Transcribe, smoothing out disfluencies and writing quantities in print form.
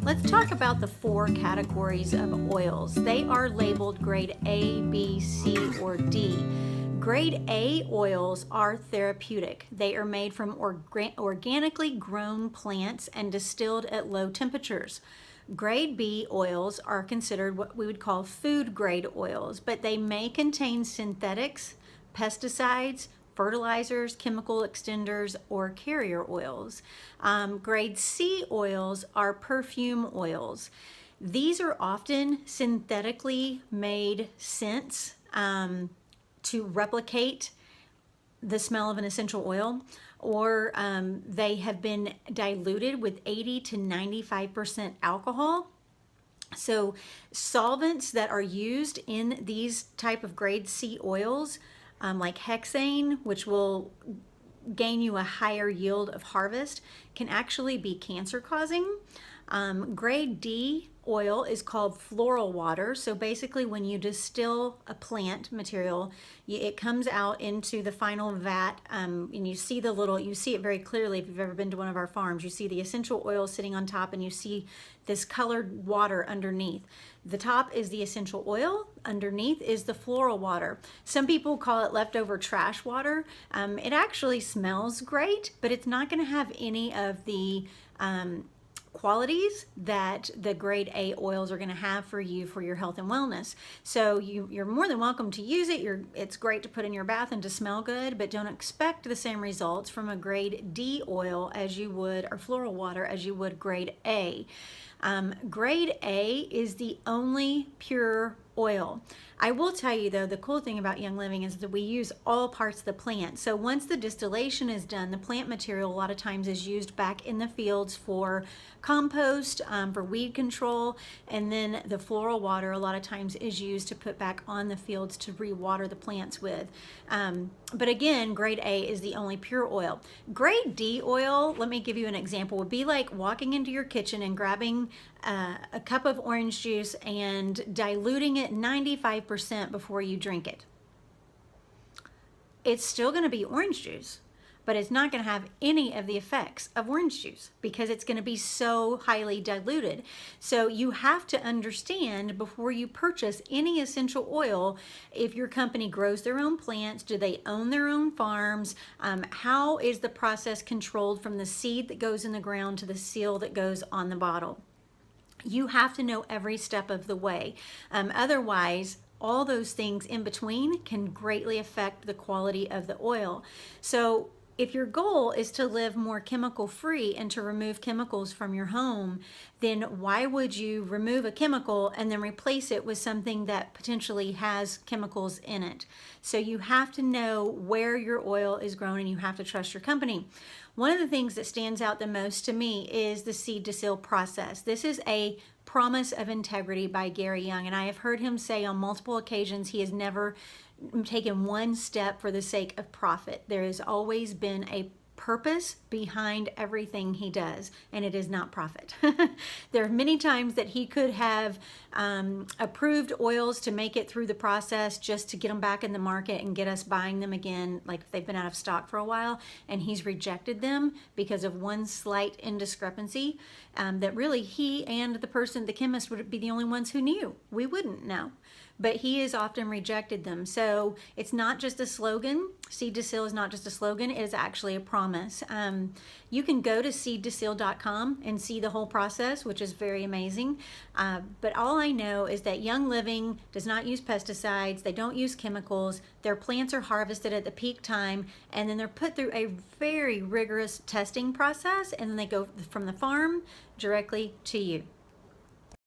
Let's talk about the 4 categories of oils. They are labeled grade A, B, C, or D. Grade A oils are therapeutic. They are made from organically grown plants and distilled at low temperatures. Grade B oils are considered what we would call food grade oils, but they may contain synthetics, pesticides, fertilizers, chemical extenders, or carrier oils. Grade C oils are perfume oils. These are often synthetically made scents to replicate the smell of an essential oil, or they have been diluted with 80 to 95% alcohol. So solvents that are used in these type of grade C oils, like hexane, which will gain you a higher yield of harvest, can actually be cancer causing. Grade D oil is called floral water. So basically when you distill a plant material, it comes out into the final vat, and you see you see it very clearly if you've ever been to one of our farms. You see the essential oil sitting on top and you see this colored water underneath. The top is the essential oil, underneath is the floral water. Some people call it leftover trash water. It actually smells great, but it's not going to have any of the qualities that the grade A oils are going to have for you for your health and wellness. So you're more than welcome to use it. It's great to put in your bath and to smell good, but don't expect the same results from a grade D oil as you would, or floral water, as you would grade A. Grade A is the only pure oil. I will tell you though, the cool thing about Young Living is that we use all parts of the plant. So once the distillation is done, the plant material a lot of times is used back in the fields for compost, for weed control, and then the floral water a lot of times is used to put back on the fields to re-water the plants with. But again, grade A is the only pure oil. Grade D oil, let me give you an example, would be like walking into your kitchen and grabbing a cup of orange juice and diluting it 95% before you drink it. It's still going to be orange juice, but it's not going to have any of the effects of orange juice because it's going to be so highly diluted. So you have to understand before you purchase any essential oil, if your company grows their own plants, do they own their own farms, how is the process controlled from the seed that goes in the ground to the seal that goes on the bottle. You have to know every step of the way. Otherwise, all those things in between can greatly affect the quality of the oil. So if your goal is to live more chemical free and to remove chemicals from your home, then why would you remove a chemical and then replace it with something that potentially has chemicals in it? So you have to know where your oil is grown and you have to trust your company. One of the things that stands out the most to me is the seed to seal process. This is a promise of integrity by Gary Young, and I have heard him say on multiple occasions he has never taken one step for the sake of profit. There has always been a purpose behind everything he does, and it is not profit. There are many times that he could have approved oils to make it through the process just to get them back in the market and get us buying them again, like if they've been out of stock for a while, and he's rejected them because of one slight indiscrepancy that really he and the chemist would be the only ones who knew. We wouldn't know. But he has often rejected them. So it's not just a slogan. Seed to Seal is not just a slogan, it is actually a promise. You can go to seedtoseal.com and see the whole process, which is very amazing. But all I know is that Young Living does not use pesticides, they don't use chemicals, their plants are harvested at the peak time, and then they're put through a very rigorous testing process, and then they go from the farm directly to you.